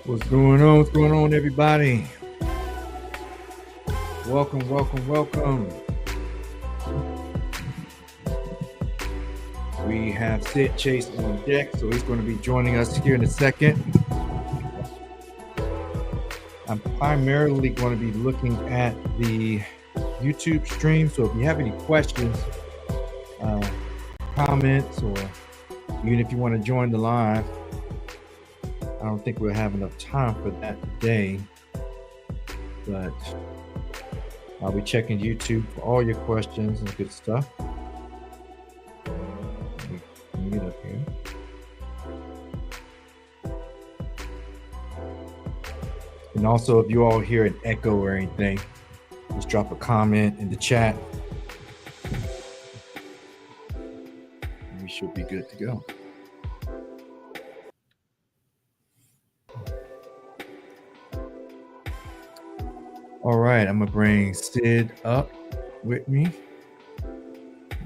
What's going on? What's going on, everybody? Welcome, welcome, welcome. We have Syd Chase on deck, so he's going to be joining us here in a second. I'm primarily going to be looking at the YouTube stream, so if you have any questions, comments, or even if you want to join the live, I don't think we'll have enough time for that today, but I'll be checking YouTube for all your questions and good stuff. Let me get up here. And also, if you all hear an echo or anything, just drop a comment in the chat. We should be good to go. All right, I'm gonna bring Syd up with me.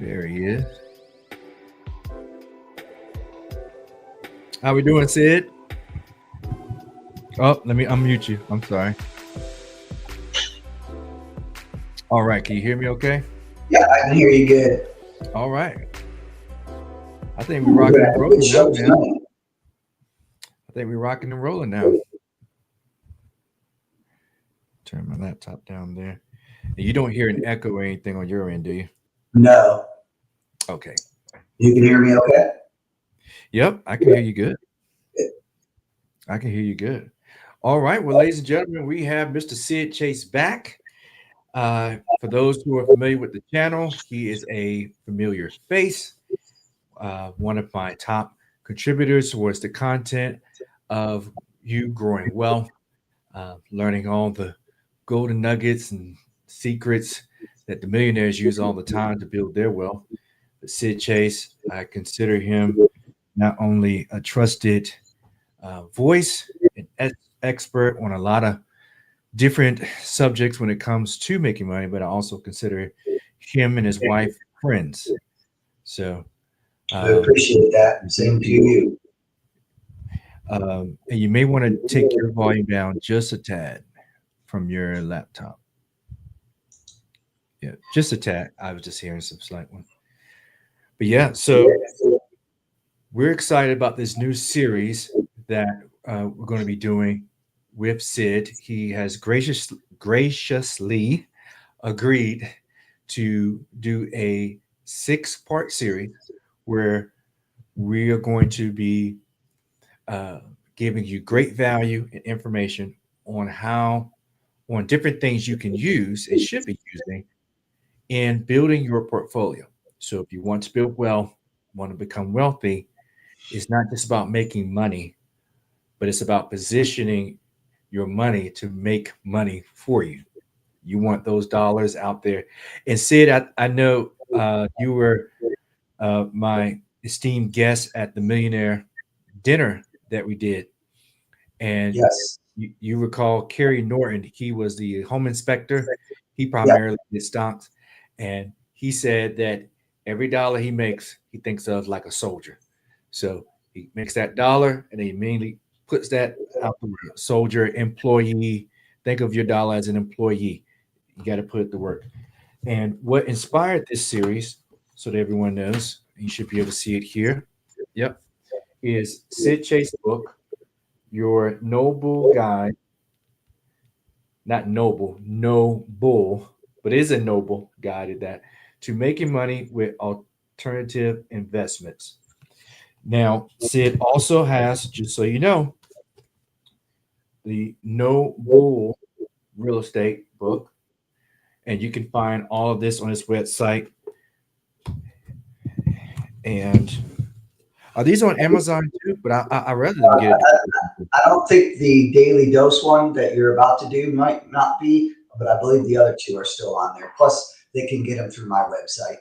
There he is. How we doing, Syd? Oh, let me unmute you. I'm sorry. All right, can you hear me okay? Yeah, I can hear you good. All right. I think we're rocking and rolling now, man. I think we're rocking and rolling now. Turn my laptop down there. You don't hear an echo or anything on your end, do you? No. Okay. You can hear me okay? Yep, I can hear you good. I can hear you good. All right. Well, ladies and gentlemen, we have Mr. Syd Chase back. For those who are familiar with the channel, he is a familiar face. One of my top contributors towards the content of you growing wealth, learning all the golden nuggets and secrets that the millionaires use all the time to build their wealth. But Syd Chase, I consider him not only a trusted voice, an expert on a lot of different subjects when it comes to making money, but I also consider him and his wife friends. So I appreciate that. Same to you. And you may want to take your volume down just a tad from your laptop. Yeah, just a tad. I was just hearing some slight one. But yeah, so we're excited about this new series that we're going to be doing with Syd. He has graciously agreed to do a 6-part series where we are going to be giving you great value and information on different things you can use and should be using in building your portfolio. So if you want to build wealth, want to become wealthy, it's not just about making money, but it's about positioning your money to make money for you. You want those dollars out there. And Syd, I know you were my esteemed guest at the millionaire dinner that we did. And yes, you recall Kerry Norton. He was the home inspector. He primarily did stocks. And he said that every dollar he makes, he thinks of like a soldier. So he makes that dollar and he immediately puts that out the window. Soldier, employee. Think of your dollar as an employee. You got to put it to work. And what inspired this series, so that everyone knows, you should be able to see it here. Yep. Is Syd Chase book, Your Noble Guide. Not noble, no bull, but it is a noble guide at that, to making money with alternative investments. Now, Syd also has, just so you know, the No Bull Real Estate book, and you can find all of this on his website. And are these on Amazon too? But I rather than get it. I don't think the daily dose one that you're about to do might not be, but I believe the other two are still on there. Plus, they can get them through my website.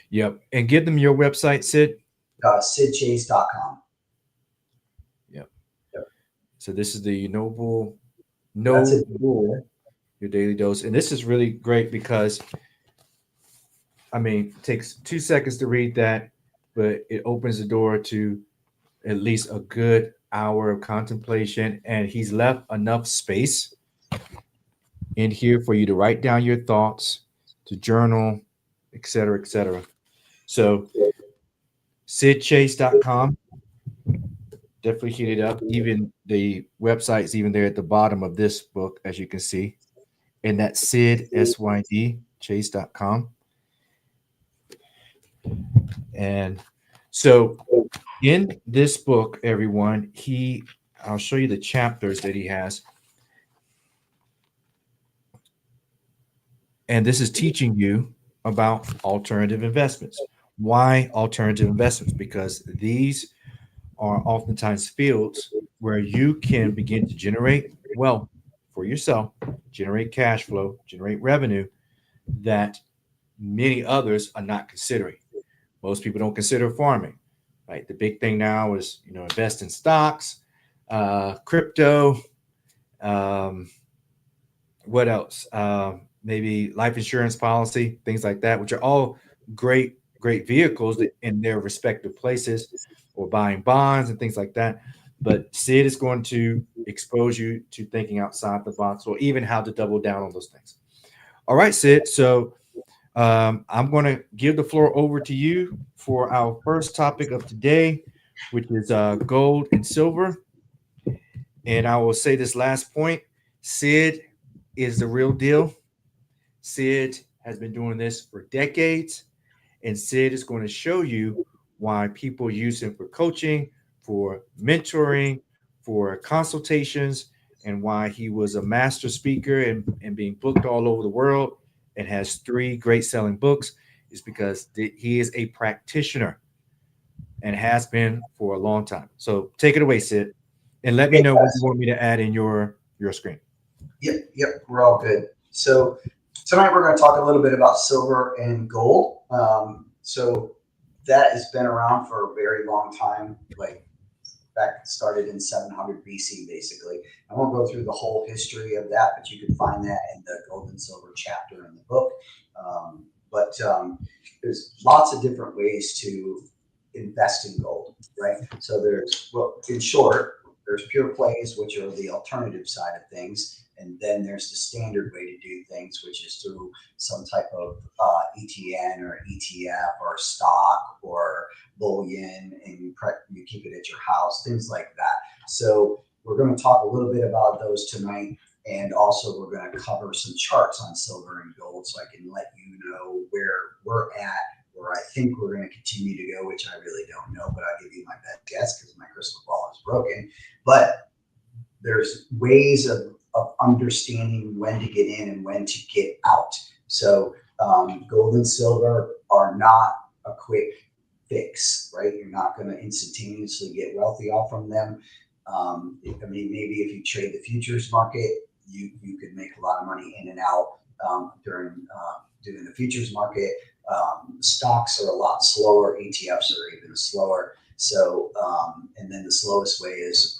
Yep. And give them your website, Syd. SydChase.com. Yep. So this is the No Bull, your daily dose. And this is really great because, I mean, it takes 2 seconds to read that, but it opens the door to at least a good hour of contemplation, and he's left enough space in here for you to write down your thoughts, to journal, etc., etc. So SydChase.com, definitely hit it up. Even the website's even there at the bottom of this book, as you can see. And that's Syd, SYD, Chase.com. And so in this book, everyone, I'll show you the chapters that he has. And this is teaching you about alternative investments. Why alternative investments? Because these are oftentimes fields where you can begin to generate wealth for yourself, generate cash flow, generate revenue that many others are not considering. Most people don't consider farming, right? The big thing now is, invest in stocks, crypto, um, what else? Maybe life insurance policy, things like that, which are all great vehicles in their respective places, or buying bonds and things like that. But Sid is going to expose you to thinking outside the box, or even how to double down on those things. All right, Sid. So I'm going to give the floor over to you for our first topic of today, which is gold and silver. And I will say this last point: Sid is the real deal. Sid has been doing this for decades, and Sid is going to show you why people use him for coaching, for mentoring, for consultations, and why he was a master speaker and being booked all over the world and has 3 great selling books, is because he is a practitioner and has been for a long time. So take it away, Sid, and let me Okay, know what you guys. want me to add in your screen. Yep, we're all good. So tonight we're going to talk a little bit about silver and gold. So that has been around for a very long time, like back started in 700 BC, basically. I won't go through the whole history of that, but you can find that in the gold and silver chapter in the book. But there's lots of different ways to invest in gold, right? So well, in short, there's pure plays, which are the alternative side of things. And then there's the standard way to do things, which is through some type of ETN or ETF or stock or bullion, and you keep it at your house, things like that. So we're going to talk a little bit about those tonight. And also we're going to cover some charts on silver and gold, so I can let you know where we're at, where I think we're going to continue to go, which I really don't know, but I'll give you my best guess because my crystal ball is broken. But there's ways of understanding when to get in and when to get out. So gold and silver are not a quick fix, right? You're not going to instantaneously get wealthy off from them. I mean, maybe if you trade the futures market, you could make a lot of money in and out during doing the futures market. Stocks are a lot slower. ETFs are even slower. So, and then the slowest way is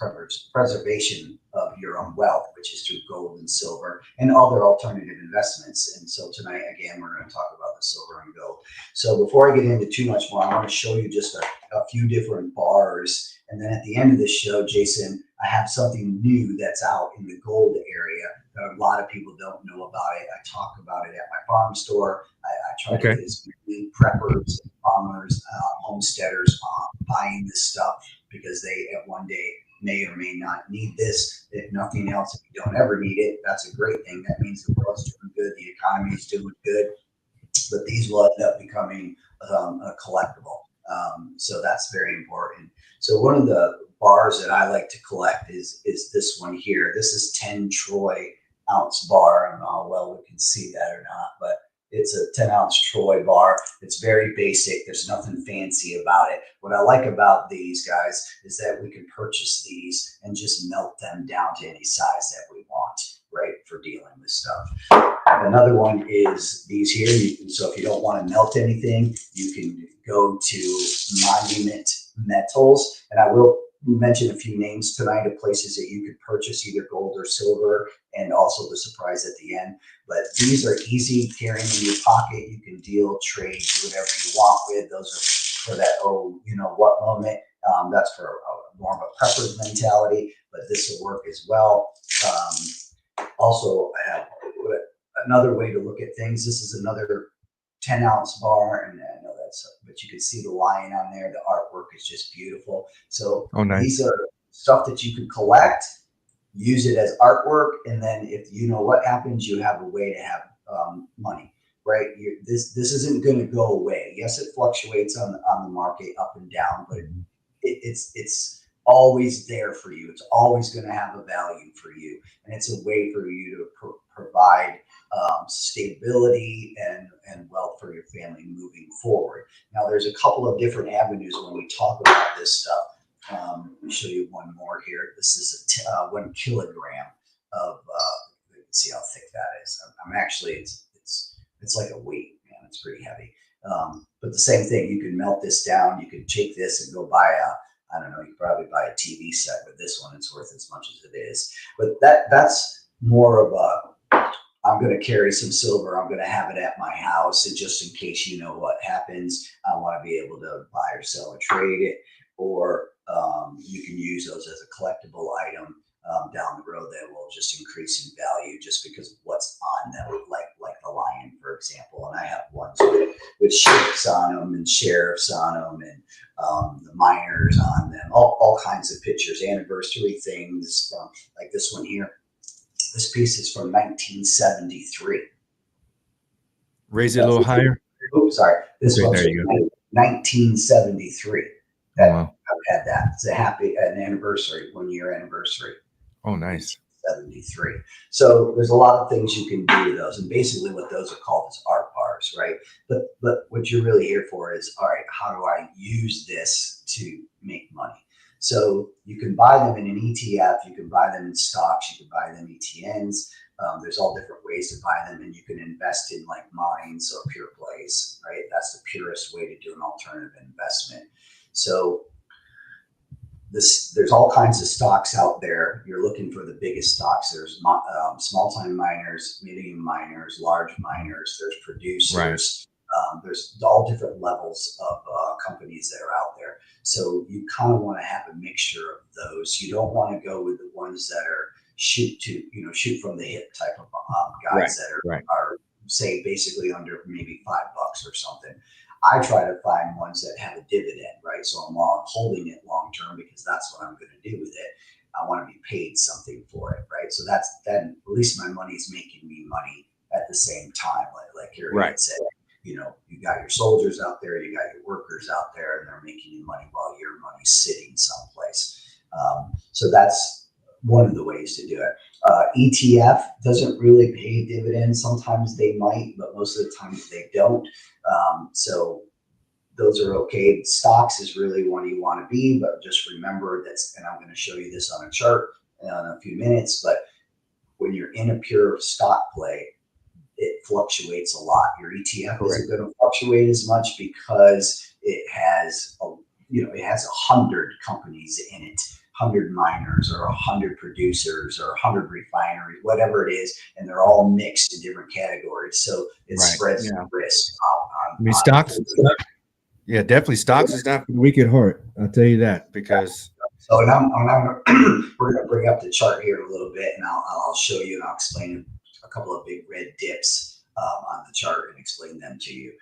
preservation of your own wealth, which is through gold and silver and other alternative investments. And so tonight, again, we're going to talk about the silver and gold. So before I get into too much more, I want to show you just a few different bars. And then at the end of this show, Jason, I have something new that's out in the gold area that a lot of people don't know about it. I talk about it at my farm store. I try to Okay. get as many preppers, farmers, homesteaders buying this stuff, because they at one day may or may not need this. If nothing else, if you don't ever need it, that's a great thing. That means the world's doing good, the economy is doing good, but these will end up becoming a collectible. So that's very important. So one of the bars that I like to collect is this one here. This is 10 troy ounce bar. I don't know how well we can see that or not, but it's a 10 ounce troy bar. It's very basic. There's nothing fancy about it. What I like about these guys is that we can purchase these and just melt them down to any size that we want, right, for dealing with stuff. Another one is these here. So if you don't want to melt anything, you can go to Monument Metals, and I will mention a few names tonight of places that you could purchase either gold or silver, and also the surprise at the end. But these are easy carrying in your pocket. You can deal, trade, do whatever you want with. Those are for that, you know what moment. That's for more of a prepper's mentality, but this will work as well. Also, I have another way to look at things. This is another 10-ounce bar, and I know but you can see the lion on there. The artwork is just beautiful. So nice. These are stuff that you can collect, use it as artwork, and then if you know what happens, you have a way to have money, right? This isn't going to go away. Yes, it fluctuates on the market up and down, but it's always there for you. It's always going to have a value for you, and it's a way for you to provide stability and wealth for your family moving forward. Now, there's a couple of different avenues when we talk about this stuff. Let me show you one more here. This is a 1 kilogram of. You can see how thick that is. I'm actually it's like a weight, man. It's pretty heavy. But the same thing. You can melt this down. You can take this and go buy I don't know. You could probably buy a TV set, but this one it's worth as much as it is. But that's more of a. I'm going to carry some silver. I'm going to have it at my house, and just in case you know what happens, I want to be able to buy or sell or trade it, or you can use those as a collectible item down the road that will just increase in value just because of what's on them, like the lion, for example. And I have ones with shapes on them and sheriffs on them and the miners on them, all kinds of pictures, anniversary things, from like this one here. This piece is from 1973. Raise it a little higher. Oops, sorry. This one's from 1973. I've had that. It's an anniversary, 1-year anniversary. Oh, nice. 73. So there's a lot of things you can do with those, and basically what those are called is art bars, right? But what you're really here for is, all right, how do I use this to make money? So you can buy them in an ETF, you can buy them in stocks, you can buy them ETNs. There's all different ways to buy them, and you can invest in like mines or pure plays, right? That's the purest way to do an alternative investment. So there's all kinds of stocks out there. You're looking for the biggest stocks. There's small time miners, medium miners, large miners. There's producers. Right. There's all different levels of companies that are out there. So you kind of want to have a mixture of those. You don't want to go with the ones that are shoot from the hip type of guys that are say basically under maybe $5 or something. I try to find ones that have a dividend, right? So I'm holding it long term because that's what I'm going to do with it. I want to be paid something for it, right? So then at least my money is making me money at the same time. Like here said, you got your soldiers out there, you got your workers out there, and they're making you money while your money's sitting someplace. So that's one of the ways to do it. ETF doesn't really pay dividends. Sometimes they might, but most of the time they don't. So those are okay. Stocks is really one you want to be, but just remember that's, and I'm going to show you this on a chart in a few minutes, but when you're in a pure stock play, it fluctuates a lot. Your ETF isn't going to fluctuate as much because it has 100 companies in it, 100 miners or 100 producers or 100 refineries, whatever it is, and they're all mixed in different categories. So it spreads the risk. Stocks. Yeah, definitely. Stocks is not for the weak at heart. I'll tell you that because. So we're going to bring up the chart here a little bit, and I'll show you and I'll explain a couple of big red dips on the chart and explain them to you.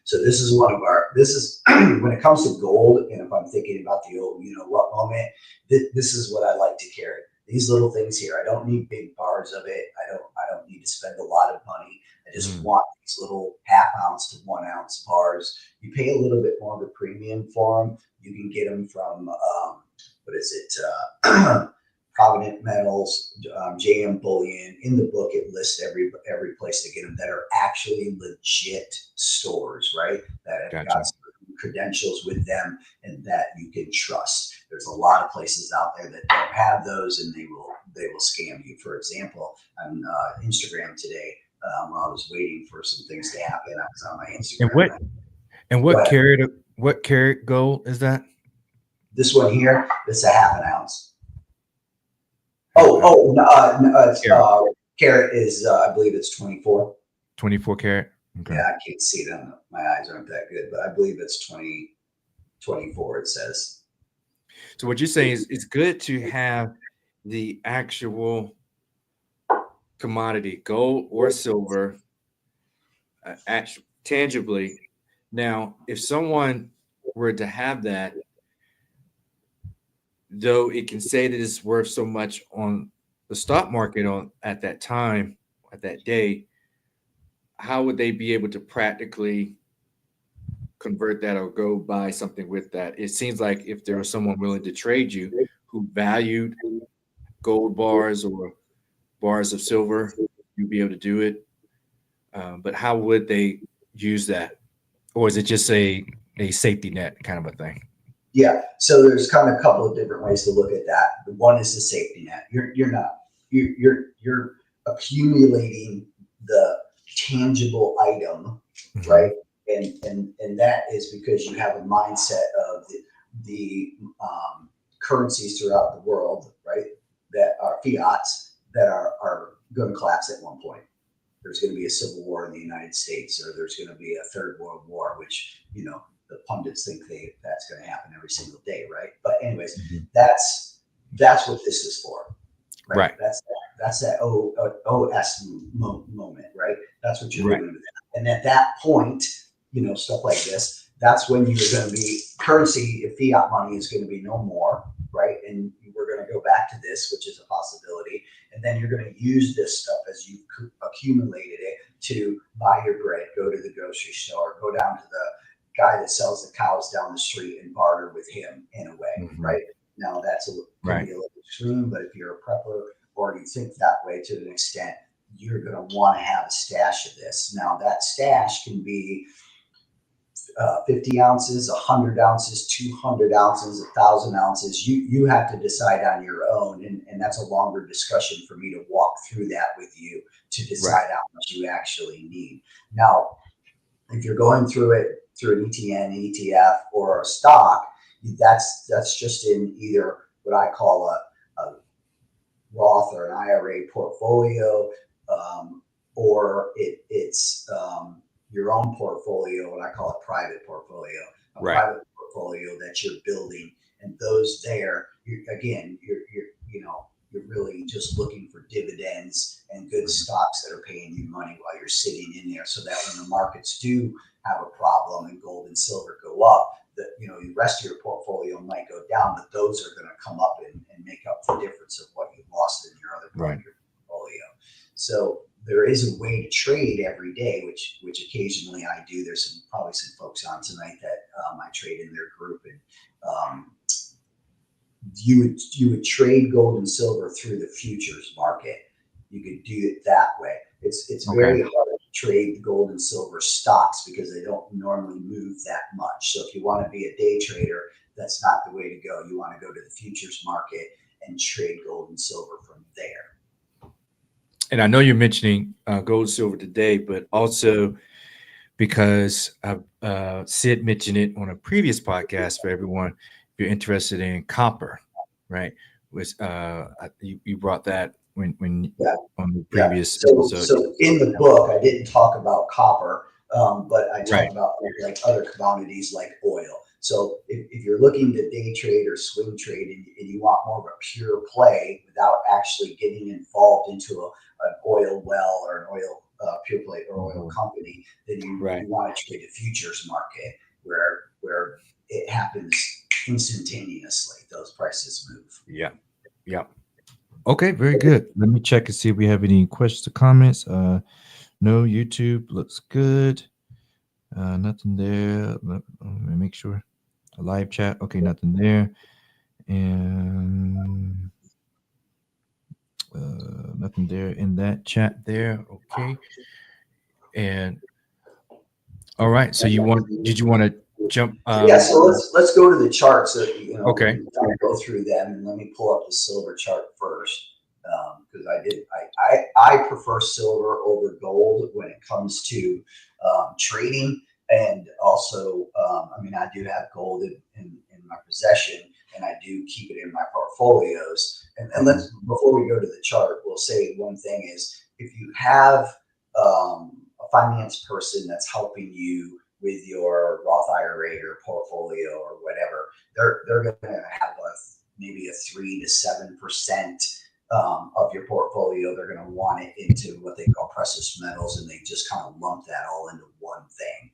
So this is when it comes to gold, and if I'm thinking about the old, what moment, this is what I like to carry. These little things here. I don't need big bars of it. I don't need to spend a lot of money. I just want these little 1/2 ounce to 1 ounce bars. You pay a little bit more of a premium for them. You can get them from Provident Metals, JM Bullion. In the book, it lists every place to get them that are actually legit stores, right? That have got some credentials with them and that you can trust. There's a lot of places out there that don't have those, and they will scam you. For example, on Instagram today, I was waiting for some things to happen. I was on my Instagram. And what carat gold is that? This one here, it's a 1/2 ounce. Carat is, I believe it's 24. 24 carat. Okay. Yeah, I can't see them. My eyes aren't that good, but I believe it's 24. It says. So what you're saying is it's good to have the actual commodity, gold or silver, tangibly. Now, if someone were to have that, though it can say that it's worth so much on the stock market on at that time, at that day, how would they be able to practically convert that or go buy something with that? It seems like if there was someone willing to trade you who valued gold bars or bars of silver, you'd be able to do it. But how would they use that? Or is it just a safety net kind of a thing? Yeah. So there's kind of a couple of different ways to look at that. One is the safety net. You're not you're accumulating the tangible item, Mm-hmm. right? And that is because you have a mindset of the currencies throughout the world, right? That are fiats that are going to collapse at one point. There's going to be a civil war in the United States, or there's going to be a third world war, which the pundits think that's going to happen every single day, right? But anyways, Mm-hmm. that's what this is for, right? That's that OS moment, right? That's what you're doing with that. And at that point, stuff like this, that's when you're going to be currency. If fiat money is going to be no more, right? And we're going to go back to this, which is a possibility. And then you're going to use this stuff as you've accumulated it to buy your bread, go to the grocery store, go down to the guy that sells the cows down the street and barter with him in a way, Mm-hmm. right? Now that's can be a little extreme, but if you're a prepper or you think that way to an extent, you're going to want to have a stash of this. Now that stash can be 50 ounces, 100 ounces, 200 ounces, 1,000 ounces. You have to decide on your own, and that's a longer discussion for me to walk through that with you to decide how much you actually need. Now, if you're going through it through an ETN, ETF, or a stock, that's just in either what I call a Roth or an IRA portfolio, or it's your own portfolio, what I call a private portfolio, private portfolio that you're building. And those there, you're really just looking for dividends and good stocks that are paying you money while you're sitting in there, so that when the markets do have a problem and gold and silver go up, that the rest of your portfolio might go down, but those are going to come up and make up the difference of what you lost in your other part of your portfolio. So there is a way to trade every day, which occasionally I do. There's probably some folks on tonight that I trade in their group, and you would trade gold and silver through the futures market. You could do it that way. It's very hard to trade the gold and silver stocks because they don't normally move that much. So if you want to be a day trader, that's not the way to go. You want to go to the futures market and trade gold and silver from there. And I know you're mentioning gold and silver today, but also because Sid mentioned it on a previous podcast for everyone, if you're interested in copper, right? You brought that when on the previous episode. So in the book, I didn't talk about copper, but I talked about like other commodities like oil. So if you're looking to day trade or swing trade and you want more of a pure play without actually getting involved into an oil well or an oil pure play or oil company, then you want to trade the futures market where it happens instantaneously. Those prices move. Yeah. Okay, very good. Let me check and see if we have any questions or comments. No, YouTube looks good. Nothing there. Let me make sure. A live chat. Okay, nothing there. And nothing there in that chat there. Okay. And all right. So did you want to jump? So let's go to the charts. Okay. We can go through them, and let me pull up the silver chart first, because I prefer silver over gold when it comes to trading, and also I do have gold in my possession, and I do keep it in my portfolios. And let's, before we go to the chart, we'll say one thing is, if you have a finance person that's helping you with your Roth IRA or portfolio or whatever, they're going to have a maybe a 3 to 7% of your portfolio. They're going to want it into what they call precious metals, and they just kind of lump that all into one thing.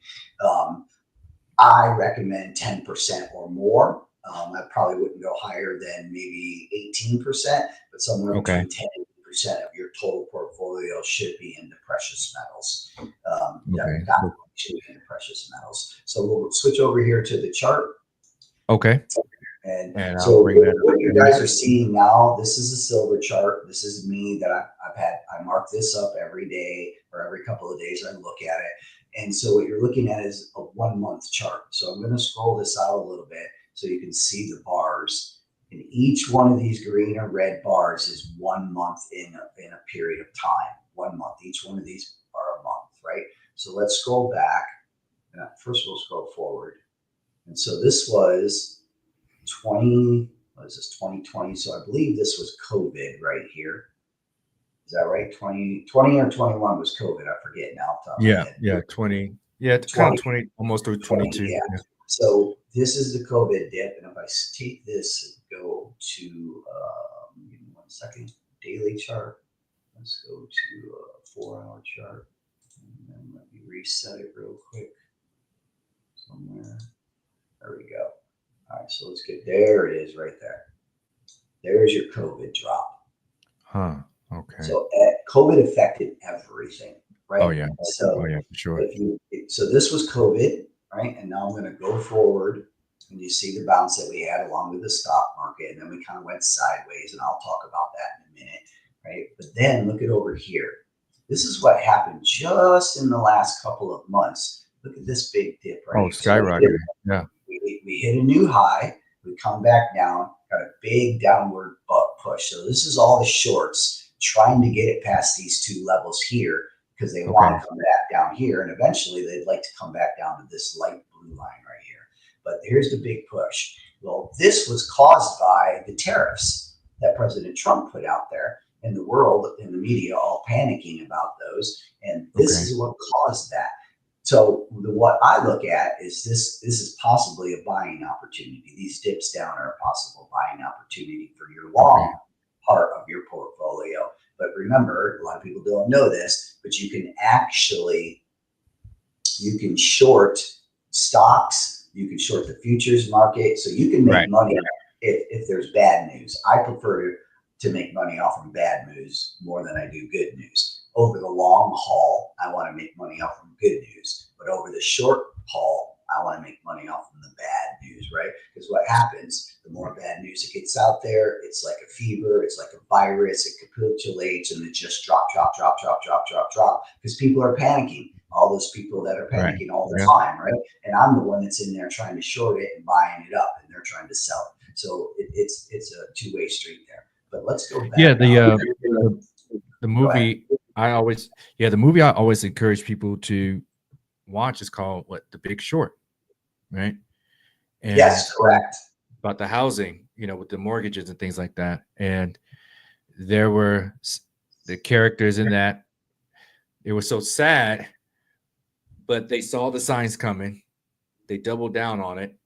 I recommend 10% or more. I probably wouldn't go higher than maybe 18%, but somewhere between 10 and 8% of your total portfolio should be into precious metals. That should be into precious metals. So we'll switch over here to the chart. Okay. And so what you guys are seeing now, this is a silver chart. This is me that I mark this up every day, or every couple of days I look at it. And so what you're looking at is a 1 month chart. So I'm going to scroll this out a little bit so you can see the bars. And each one of these green or red bars is 1 month in a period of time. 1 month. Each one of these are a month, right? So let's scroll back. First we'll scroll forward. And so this was 2020. So I believe this was COVID right here. Is that right? 2020 or 21 was COVID. I forget now. Yeah, 20. Yeah, it's kind of 20, almost through 22. Yeah. So this is the COVID dip. And if I take this and go to, give me 1 second, daily chart. Let's go to a 4-hour chart. And then let me reset it real quick somewhere. There we go. All right, so let's get, there it is right there. There's your COVID drop. Huh. Okay. So COVID affected everything, right? Oh yeah. So for sure. So this was COVID, right? And now I'm going to go forward, and you see the bounce that we had along with the stock market, and then we kind of went sideways, and I'll talk about that in a minute, right? But then look at over here. This is what happened just in the last couple of months. Look at this big dip, right? Oh, skyrocketed. Yeah. We hit a new high. We come back down, got a big downward push. So this is all the shorts trying to get it past these two levels here, because they want to come back down here, and eventually they'd like to come back down to this light blue line right here. But here's the big push. Well, this was caused by the tariffs that President Trump put out there, and the world and the media all panicking about those, and this is what caused that. So what I look at is this is possibly a buying opportunity. These dips down are a possible buying opportunity for your long part of your portfolio. But remember, a lot of people don't know this, but you can short stocks, you can short the futures market, so you can make money if there's bad news. I prefer to make money off of bad news more than I do good news. Over the long haul, I want to make money off of good news, but over the short haul, I want to make money off of the bad news, right? Because what happens, the more bad news it gets out there, it's like a fever, it's like a virus, it capitulates, and it just drop, because people are panicking. All those people that are panicking all the time, right? And I'm the one that's in there trying to short it and buying it up, and they're trying to sell it. So it's a two-way street there. But let's go back. Yeah, the movie the movie I always encourage people to watch is called The Big Short, right? And yes, correct. About the housing, with the mortgages and things like that. And there were the characters in that. It was so sad, but they saw the signs coming. They doubled down on it.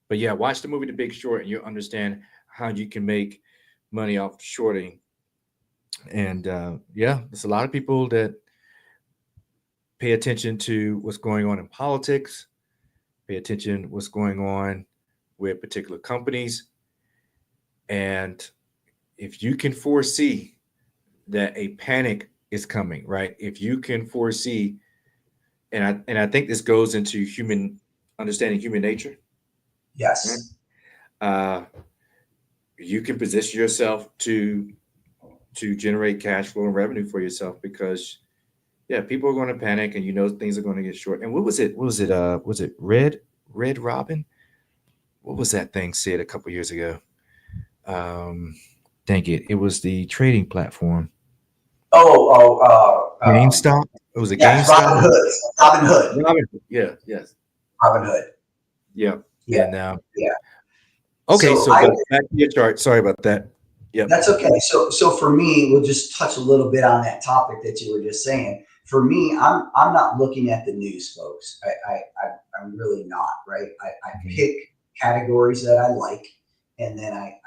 But yeah, watch the movie The Big Short, and you'll understand how you can make money off shorting. And there's a lot of people that pay attention to what's going on in politics, pay attention to what's going on with particular companies. And if you can foresee that a panic is coming, right? If you can foresee, and I think this goes into understanding human nature. Yes. Right? You can position yourself to generate cash flow and revenue for yourself, because people are going to panic, and things are going to get short. And what was it? Was it Red Robin? What was that thing said a couple years ago? Dang it! It was the trading platform. GameStop. It was a GameStop. Robin Hood. Yeah. Yes. Robin Hood. Yeah. Yeah. And, yeah. Okay. So back to your chart. Sorry about that. Yeah. That's okay. So for me, we'll just touch a little bit on that topic that you were just saying. For me, I'm not looking at the news, folks. I'm really not, right? I pick categories that I like, and then I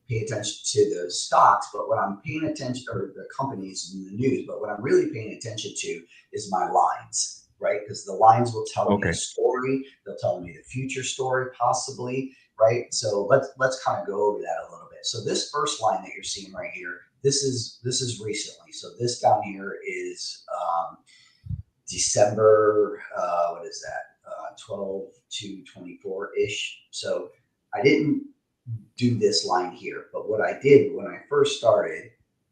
pay attention to the stocks, but what I'm paying attention, or the companies in the news, but what I'm really paying attention to is my lines, right? Because the lines will tell me a story, they'll tell me the future story possibly, right? So let's kind of go over that a little bit. So this first line that you're seeing right here, this is recently. So this down here is December, what is that? 12 to 24 ish. So I didn't do this line here, but what I did when I first started,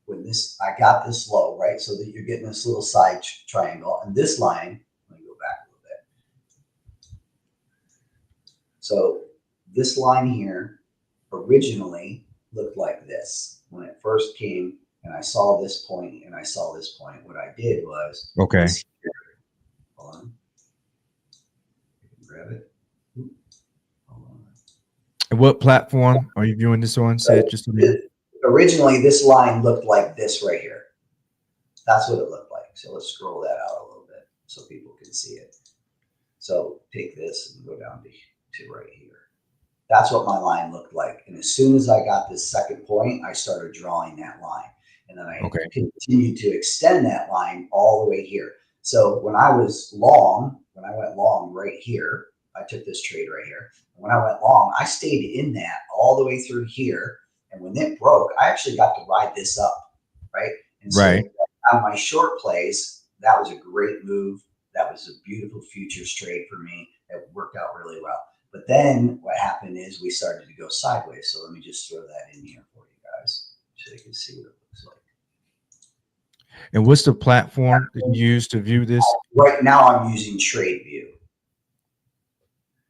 I got this low, right? So that you're getting this little side triangle, and this line, let me go back a little bit. So this line here originally looked like this when it first came, and I saw this point and I saw this point. What I did was, hold on, grab it. And what platform are you viewing this on, Sid? Just originally, this line looked like this right here. That's what it looked like. So let's scroll that out a little bit so people can see it. So take this and go down to right here. That's what my line looked like. And as soon as I got this second point, I started drawing that line. And then I continued to extend that line all the way here. So when I was long, when I went long right here, I took this trade right here. And when I went long, I stayed in that all the way through here. And when it broke, I actually got to ride this up, right? And so on my short plays, that was a great move. That was a beautiful futures trade for me. It worked out really well. But then what happened is we started to go sideways. So let me just throw that in here for you guys so you can see what it looks like. And what's the platform that you use to view this? Right now I'm using TradeView.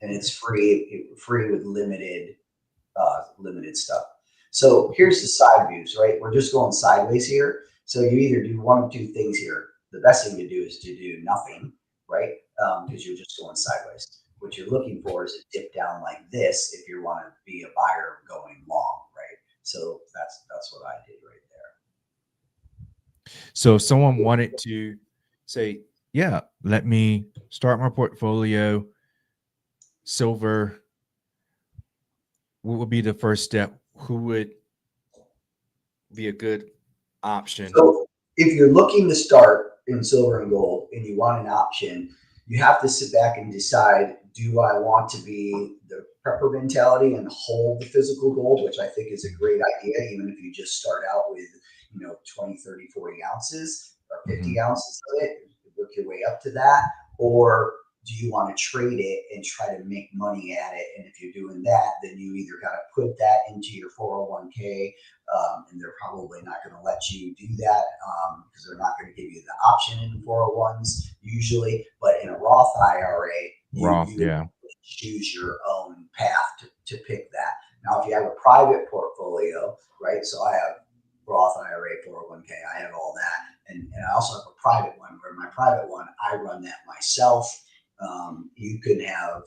And it's free with limited stuff. So here's the side views, right? We're just going sideways here. So you either do one of two things here. The best thing to do is to do nothing, right? Because you're just going sideways. What you're looking for is a dip down like this if you want to be a buyer going long, right? So that's what I did right there. So if someone wanted to say, yeah, let me start my portfolio, silver, what would be the first step? Who would be a good option? So if you're looking to start in silver and gold and you want an option, you have to sit back and decide, do I want to be the prepper mentality and hold the physical gold, which I think is a great idea, even if you just start out with, 20, 30, 40 ounces or 50 ounces of it, work your way up to that, or do you want to trade it and try to make money at it? And if you're doing that, then you either got to put that into your 401k, and they're probably not going to let you do that because they're not going to give you the option in 401s usually. But in a Roth IRA, you choose your own path to pick that. Now, if you have a private portfolio, right? So I have Roth IRA, 401k, I have all that. And I also have a private one where my private one, I run that myself. You can have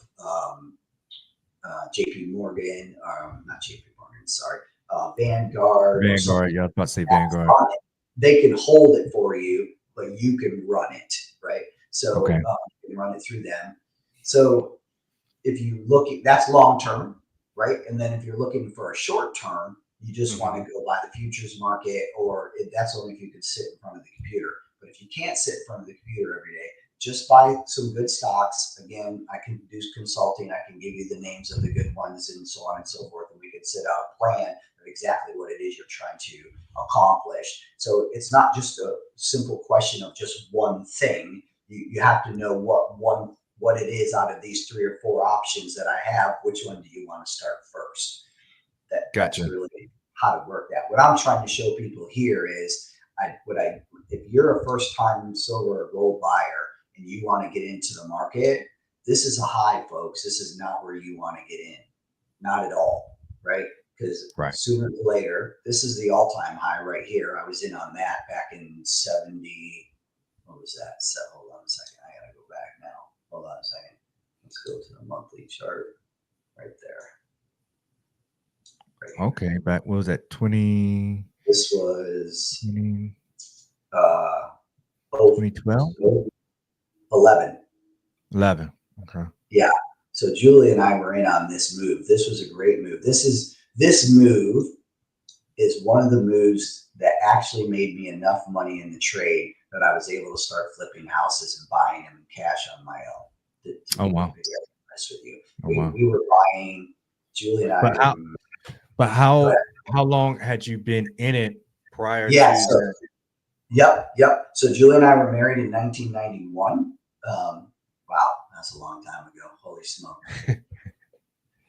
JP Morgan, not JP Morgan, sorry, Vanguard. Yeah, I was about to say Vanguard. They can hold it for you, but you can run it, right? So you can run it through them. So if you look at, that's long term, right? And then if you're looking for a short term, you just want to go buy the futures market, or that's only if you can sit in front of the computer. But if you can't sit in front of the computer every day, just buy some good stocks. Again, I can do consulting. I can give you the names of the good ones and so on and so forth. And we can set out a plan of exactly what it is you're trying to accomplish. So it's not just a simple question of just one thing. You have to know what it is out of these 3 or 4 options that I have. Which one do you want to start first? That's really how to work that. What I'm trying to show people here is if you're a first-time silver or gold buyer and you want to get into the market, this is a high, folks. This is not where you want to get in. Not at all, right? Because sooner or later, this is the all-time high right here. I was in on that back in 70. What was that? So hold on a second. I got to go back now. Hold on a second. Let's go to the monthly chart right there. Right okay, back, what was that, 20? This was 2012? 11. Okay. Yeah. So Julie and I were in on this move. This was a great move. This this move is one of the moves that actually made me enough money in the trade that I was able to start flipping houses and buying them in cash on my own. Oh wow. With you. Oh wow. We were buying, Julie and I. But how long had you been in it prior Yeah, to so, that? Yep. So Julie and I were married in 1991. Wow, that's a long time ago. Holy smoke.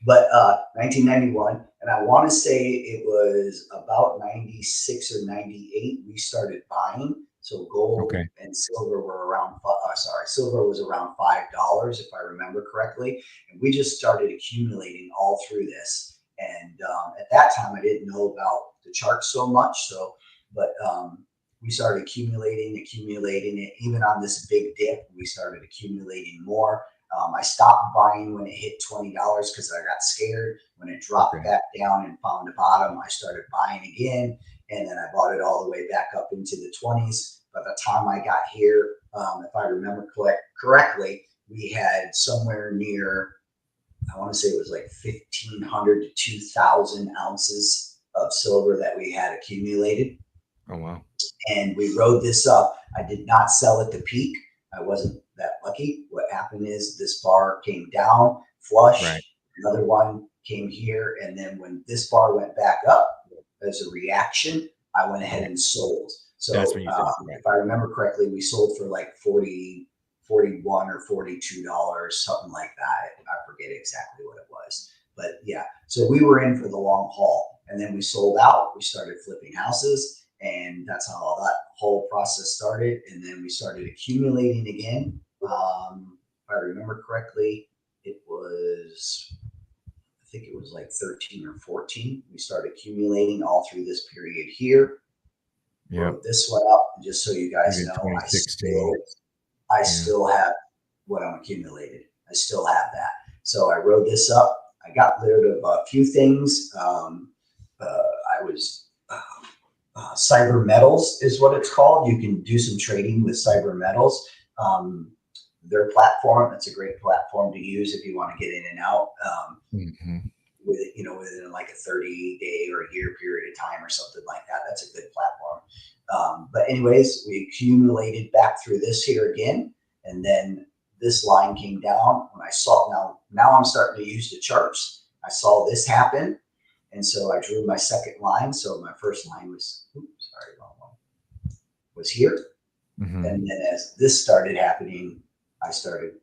But 1991, and I want to say it was about 96 or 98, we started buying. So gold and silver were around, silver was around $5, if I remember correctly. And we just started accumulating all through this. And at that time, I didn't know about the chart so much. But we started accumulating it. Even on this big dip, we started accumulating more. I stopped buying when it hit $20 because I got scared. When it dropped back down and found the bottom, I started buying again. And then I bought it all the way back up into the 20s. By the time I got here, if I remember correctly, we had somewhere near, I want to say it was like 1,500 to 2,000 ounces of silver that we had accumulated. Oh, wow. And we rode this up. I did not sell at the peak. I wasn't that lucky. What happened is this bar came down flush. Right. Another one came here. And then when this bar went back up as a reaction, I went ahead and sold. So that's when you if I remember correctly, we sold for like 41 or $42, something like that. I forget exactly what it was. But yeah, so we were in for the long haul. And then we sold out. We started flipping houses. And that's how all that whole process started. And then we started accumulating again. If I remember correctly, I think it was like 13 or 14. We started accumulating all through this period here. Yeah. This one up, just so you guys know, I still have what I'm accumulated. I still have that. So I rode this up. I got rid of a few things. I was... Cyber Metals is what it's called. You can do some trading with Cyber Metals. Their platform, it's a great platform to use if you want to get in and out within like a 30-day or a year period of time or something like that. That's a good platform. But anyways, we accumulated back through this here again. And then this line came down. When I saw, now I'm starting to use the charts. I saw this happen. And so I drew my second line. So my first line was, was here. Mm-hmm. And then as this started happening, I started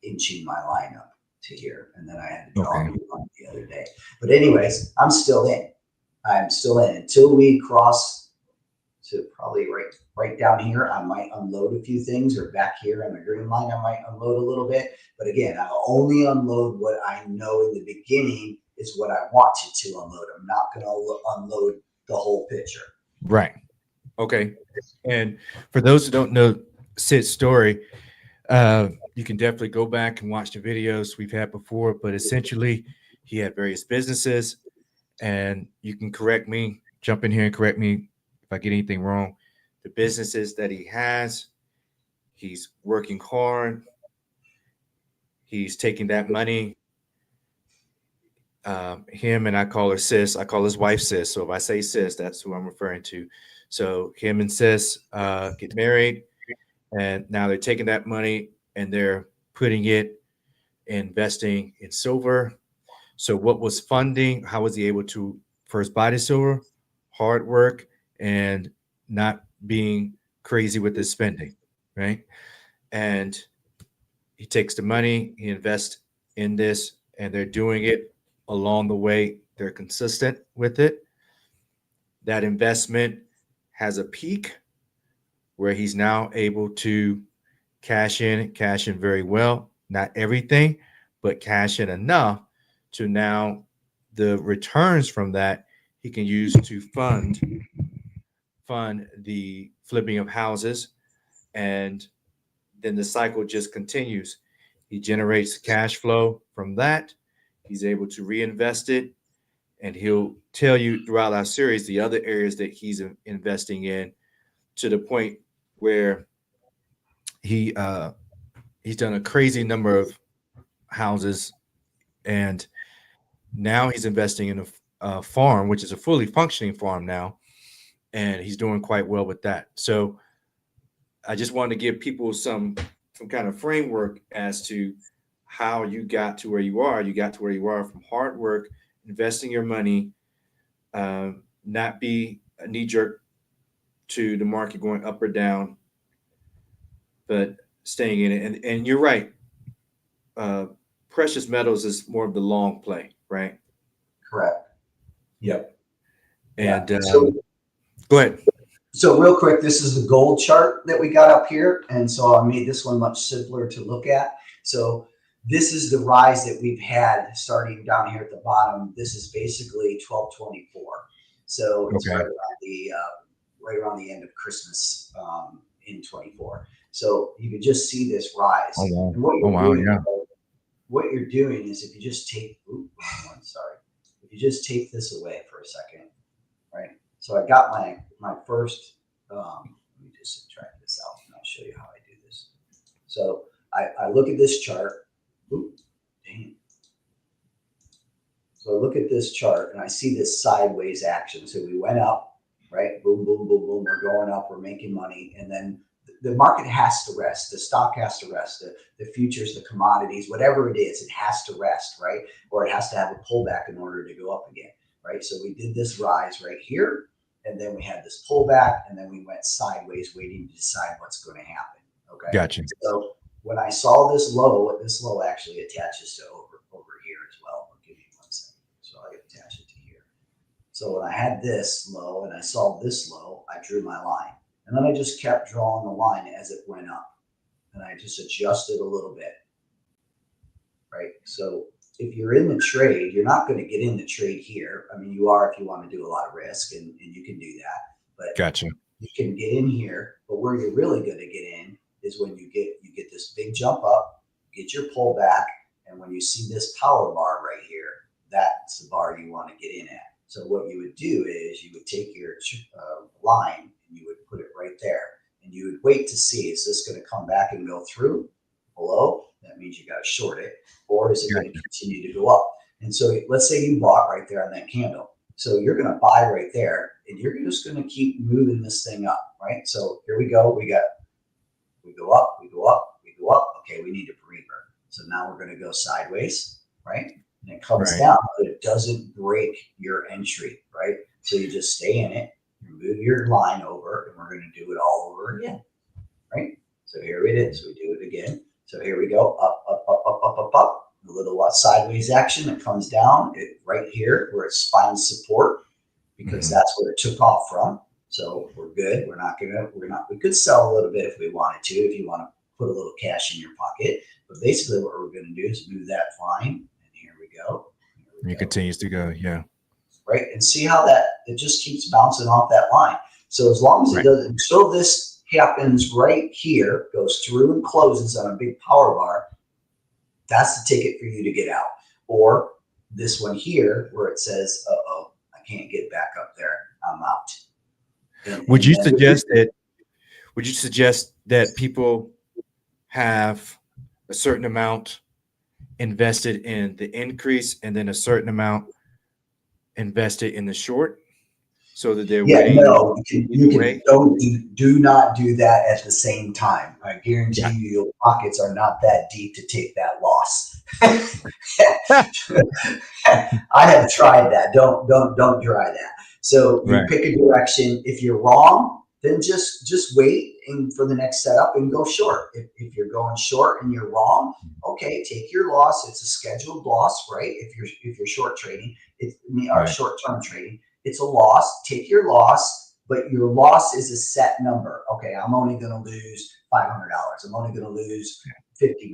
inching my line up to here. And then I had to draw a new line the other day. But anyways, I'm still in. I'm still in until we cross to probably right down here. I might unload a few things, or back here on the green line, I might unload a little bit. But again, I'll only unload what I know in the beginning is what I want you to unload. I'm not going to unload the whole picture. Right. Okay. And for those who don't know Sid's story, you can definitely go back and watch the videos we've had before. But essentially, he had various businesses, and you can correct me, jump in here and correct me if I get anything wrong. The businesses that he has, he's working hard. He's taking that money. Him and I call her sis. I call his wife sis. So if I say sis, that's who I'm referring to. So him and sis get married, and now they're taking that money and they're putting it, investing in silver. So what was funding? How was he able to first buy the silver? Hard work and not being crazy with his spending, right? And he takes the money, he invests in this, and they're doing it along the way. They're consistent with it. That investment has a peak where he's now able to cash in very well. Not everything, but cash in enough to now the returns from that he can use to fund the flipping of houses. And then the cycle just continues. He generates cash flow from that. He's able to reinvest it. And he'll tell you throughout our series the other areas that he's investing in, to the point where he's done a crazy number of houses, and now he's investing in farm, which is a fully functioning farm now, and he's doing quite well with that. So I just wanted to give people some kind of framework as to how you got to where you are. You got to where you are from hard work, investing your money, not be a knee jerk to the market going up or down, but staying in it. And you're right. Precious metals is more of the long play, right? Correct. Yep. Yeah. And So go ahead. So real quick, this is the gold chart that we got up here. And so I made this one much simpler to look at. So this is the rise that we've had starting down here at the bottom. This is basically 1224. So it's Okay. right around the end of Christmas in 24. So you could just see this rise. Oh, wow. And what you're wow, doing, yeah. what you're doing is if you just take, if you just take this away for a second, right? So I got my first, let me just subtract this out and I'll show you how I do this. So I look at this chart. Oop, dang. So I look at this chart and I see this sideways action. So we went up, right? Boom, boom, boom, boom. We're going up, we're making money. And then the market has to rest. The stock has to rest. The futures, the commodities, whatever it is, it has to rest, right? Or it has to have a pullback in order to go up again, right? So we did this rise right here. And then we had this pullback, and then we went sideways, waiting to decide what's going to happen. Okay. Gotcha. So when I saw this low actually attaches to over here as well. I'll give you 1 second. So I attach it to here. So when I had this low and I saw this low, I drew my line, and then I just kept drawing the line as it went up, and I just adjusted a little bit. Right. So if you're in the trade, you're not going to get in the trade here. I mean, you are if you want to do a lot of risk, and you can do that. But Gotcha. you can get in here. But where you're really going to get in is when you get this big jump up, get your pullback, and when you see this power bar right here, that's the bar you want to get in at. So what you would do is you would take your line and you would put it right there, and you would wait to see, is this going to come back and go through below? That means you got to short it, or is it going to continue to go up? And so let's say you bought right there on that candle. So you're going to buy right there, and you're just going to keep moving this thing up, right? So here we go. We go up, we go up, we go up. Okay, we need a breather. So now we're going to go sideways, right? And it comes down, but it doesn't break your entry, right? So you just stay in it, you move your line over, and we're going to do it all over again, right? So here it is. We do it again. So here we go, up, up, up, up, up, up, up. A little sideways action. It comes down right here where it finds support, because that's where it took off from. So we're good. We could sell a little bit if we wanted to, if you want to put a little cash in your pocket. But basically what we're going to do is move that line. And here we go. It continues to go. Yeah. Right. And see how it just keeps bouncing off that line. So as long as it doesn't, until this happens right here, goes through and closes on a big power bar, that's the ticket for you to get out. Or this one here where it says, uh-oh, I can't get back up there, I'm out. Would you suggest that people have a certain amount invested in the increase and then a certain amount invested in the short, so that they're waiting? No, do not do that at the same time. I guarantee you, your pockets are not that deep to take that loss. I have tried that. Don't try that. So you pick a direction. If you're wrong, then just wait for the next setup and go short. If you're going short and you're wrong, okay, take your loss. It's a scheduled loss, right? If you're short trading, short-term trading, it's a loss. Take your loss, but your loss is a set number. Okay, I'm only going to lose $500. I'm only going to lose $50,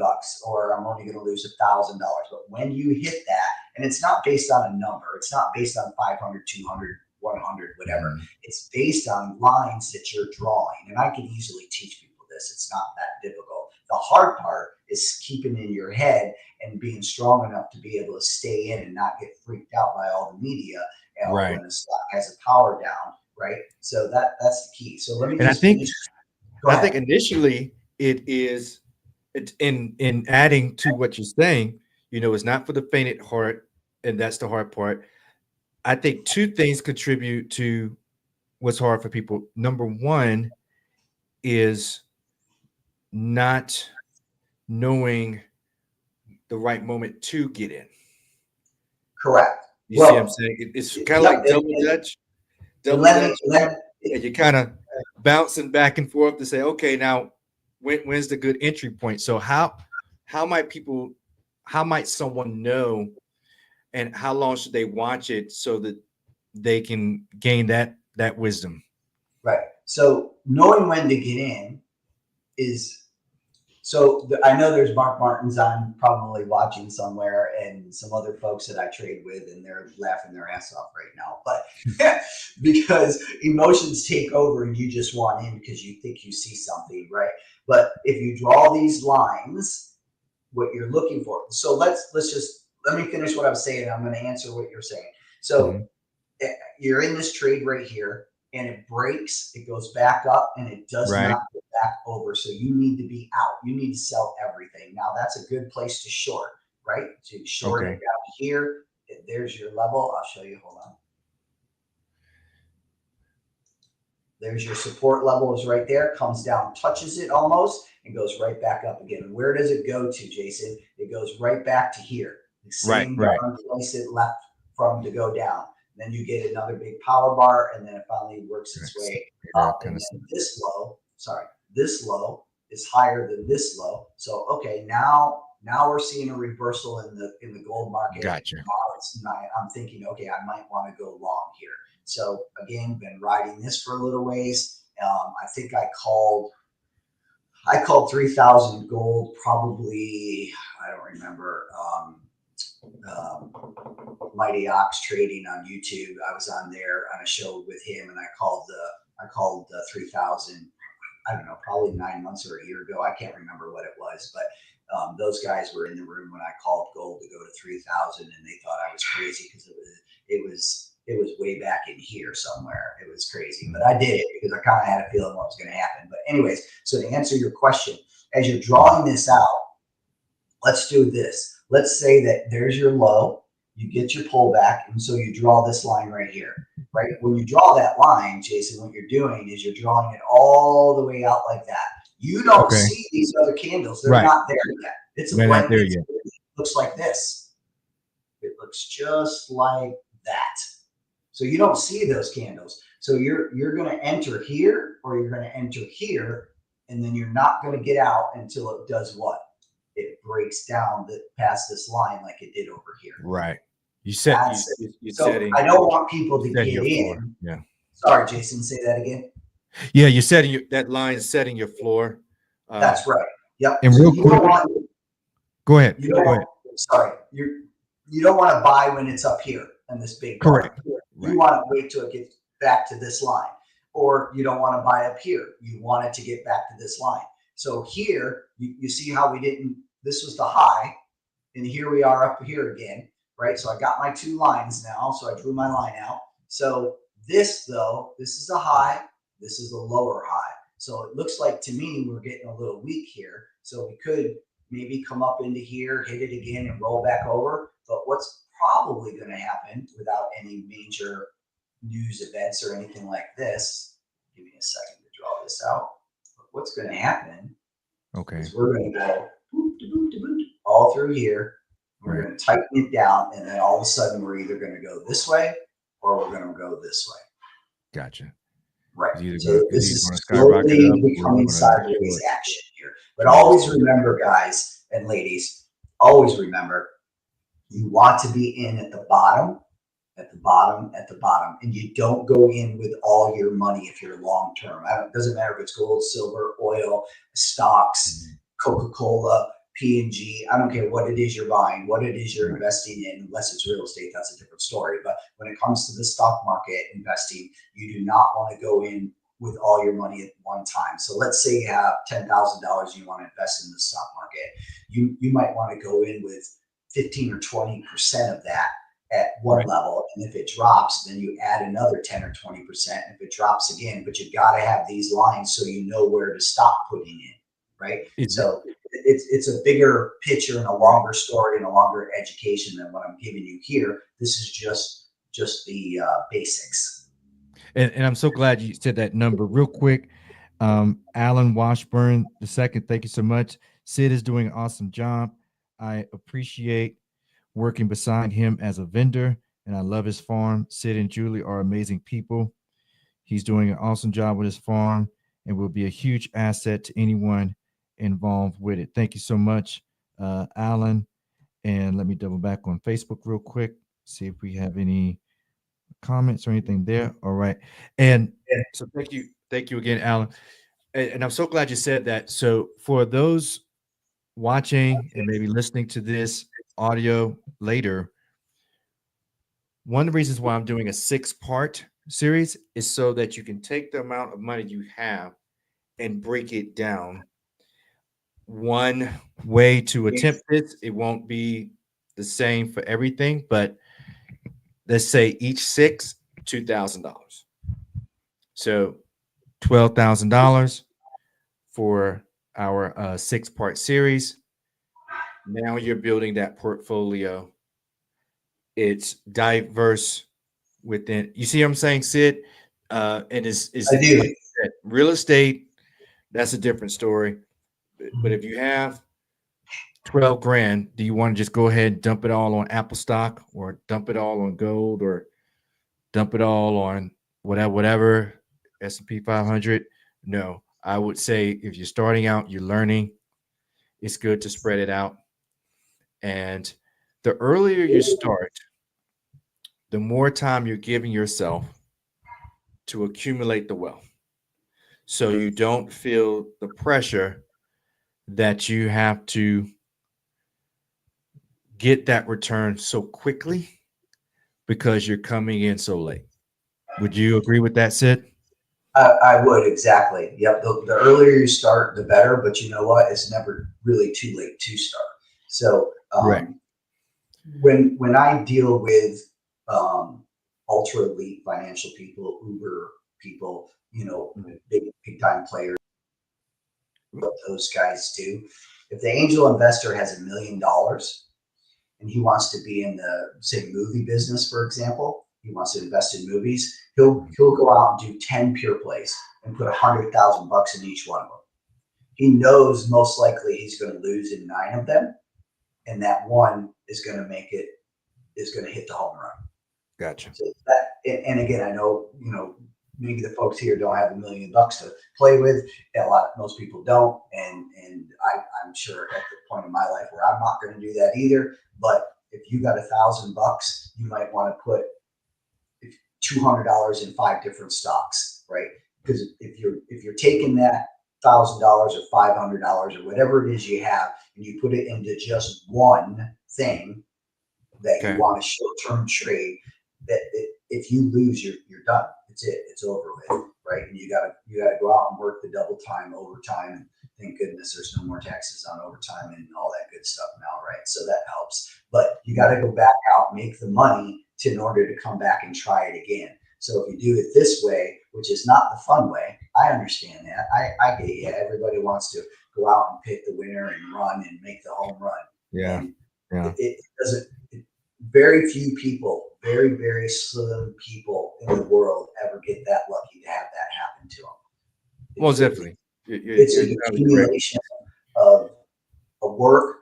or I'm only going to lose $1,000. But when you hit that, and it's not based on a number, it's not based on 500, 200, 100, whatever. It's based on lines that you're drawing. And I can easily teach people this. It's not that difficult. The hard part is keeping in your head and being strong enough to be able to stay in and not get freaked out by all the media and when the stock has a power down, right? So that's the key. So let me just finish. I think initially it's in adding to what you're saying, it's not for the faint at heart, and that's the hard part. I think two things contribute to what's hard for people. Number one is not knowing the right moment to get in. Correct. You see what I'm saying? It's kind of Yep, like double let dutch. And you're kind of bouncing back and forth to say, okay, now when's the good entry point? So how might someone know, and how long should they watch it so that they can gain that wisdom? Right. So knowing when to get in is I know there's Mark Martins on probably watching somewhere, and some other folks that I trade with, and they're laughing their ass off right now. But because emotions take over and you just want in because you think you see something, right? But if you draw these lines, what you're looking for. So let me finish what I was saying. I'm going to answer what you're saying. So you're in this trade right here, and it breaks, it goes back up, and it does not go back over. So you need to be out. You need to sell everything. Now that's a good place to short, right? So you short it down here. There's your level. I'll show you. Hold on. There's your support level is right there. Comes down, touches it almost, and goes right back up again. And where does it go to, Jason? It goes right back to here. The same darn place it left from to go down. Then you get another big power bar, and then it finally works its way up. And then this low is higher than this low. So okay, now we're seeing a reversal in the gold market. Gotcha. I'm thinking, okay, I might want to go long here. So again, been riding this for a little ways. I think I called 3,000 gold, probably, I don't remember. Mighty Ox Trading on YouTube. I was on there on a show with him, and I called 3,000. I don't know, probably 9 months or a year ago. I can't remember what it was, but those guys were in the room when I called gold to go to 3,000, and they thought I was crazy because it was way back in here somewhere. It was crazy, but I did it because I kind of had a feeling what was going to happen. But anyways, so to answer your question, as you're drawing this out, let's do this. Let's say that there's your low, you get your pullback, and so you draw this line right here, right? When you draw that line, Jason, what you're doing is you're drawing it all the way out like that. You don't see these other candles. They're not there yet. It's a blank. It looks like this. It looks just like that. So you don't see those candles. So you're going to enter here, or you're going to enter here, and then you're not going to get out until it does what? It breaks down past this line like it did over here. Right. You said I don't want people to get in. Yeah. Sorry, Jason, say that again. Yeah, you're setting that line is setting your floor. That's right. Yep. And real quick, go ahead. Sorry. You don't want to buy when it's up here in this big bar. Correct. You want to wait till it gets back to this line. Or you don't want to buy up here. You want it to get back to this line. So here, you see how this was the high, and here we are up here again, right? So I got my two lines now, so I drew my line out. So this is a high, this is the lower high. So it looks like to me we're getting a little weak here. So we could maybe come up into here, hit it again, and roll back over. But what's probably going to happen without any major news events or anything like this, give me a second to draw this out. What's going to happen is we're going to go all through here. We're going to tighten it down, and then all of a sudden we're either going to go this way or we're going to go this way. Gotcha. Right. So this is slowly becoming sideways action here. But always remember, guys and ladies, always remember, you want to be in at the bottom, at the bottom, at the bottom. And you don't go in with all your money if you're long term. It doesn't matter if it's gold, silver, oil, stocks, Coca-Cola, P&G. I don't care what it is you're buying, what it is you're investing in, unless it's real estate, that's a different story. But when it comes to the stock market investing, you do not want to go in with all your money at one time. So let's say you have $10,000 you want to invest in the stock market. You might want to go in with 15 or 20% of that at one level, and if it drops, then you add another 10 or 20%. If it drops again, but you've got to have these lines so you know where to stop putting in, right? So it's a bigger picture and a longer story and a longer education than what I'm giving you here. This is just just the basics. And I'm so glad you said that number real quick. Alan Washburn II, thank you so much. Sid is doing an awesome job. I appreciate working beside him as a vendor, and I love his farm. Sid and Julie are amazing people. He's doing an awesome job with his farm and will be a huge asset to anyone involved with it. Thank you so much, Alan. And let me double back on Facebook real quick, see if we have any comments or anything there. All right. And so thank you again, Alan. And I'm so glad you said that. So for those watching and maybe listening to this audio later, one of the reasons why I'm doing a 6-part series is so that you can take the amount of money you have and break it down. One way to attempt this, it won't be the same for everything, but let's say each 6, $2,000. So $12,000 for our 6-part series. Now you're building that portfolio. It's diverse within. You see what I'm saying, Sid? And is I do. like real estate? That's a different story. But if you have 12 grand, do you want to just go ahead and dump it all on Apple stock, or dump it all on gold, or dump it all on whatever S&P 500? No, I would say if you're starting out, you're learning, it's good to spread it out. And the earlier you start, the more time you're giving yourself to accumulate the wealth. So you don't feel the pressure that you have to get that return so quickly because you're coming in so late. Would you agree with that, Sid? I would, exactly. Yep. The earlier you start, the better. But you know what? It's never really too late to start. So Right. when I deal with ultra elite financial people, Uber people, big time players, what those guys do. If the angel investor has $1 million and he wants to be in the, say, movie business, for example, he wants to invest in movies, he'll go out and do 10 pure plays and put $100,000 in each one of them. He knows most likely he's going to lose in 9 of them, and that one is going to hit the home run. Gotcha. So and again, I know, maybe the folks here don't have $1 million to play with. Most people don't, and I'm sure at the point in my life where I'm not going to do that either. But if you got $1,000, you might want to put $200 in 5 different stocks, right? Because if you're taking that $1,000 or $500 or whatever it is you have, and you put it into just one thing that you want to short-term trade, that if you lose, you're done. It's it. It's over with, right? And you gotta go out and work the double time, overtime, and thank goodness there's no more taxes on overtime and all that good stuff now, right? So that helps. But you got to go back out, make the money in order to come back and try it again. So if you do it this way, which is not the fun way, I understand that. I get it. Everybody wants to go out and pick the winner and run and make the home run. Yeah. And it doesn't. Very few people, very, very slim people in the world ever get that lucky to have that happen to them. Well, definitely. It's an accumulation of work,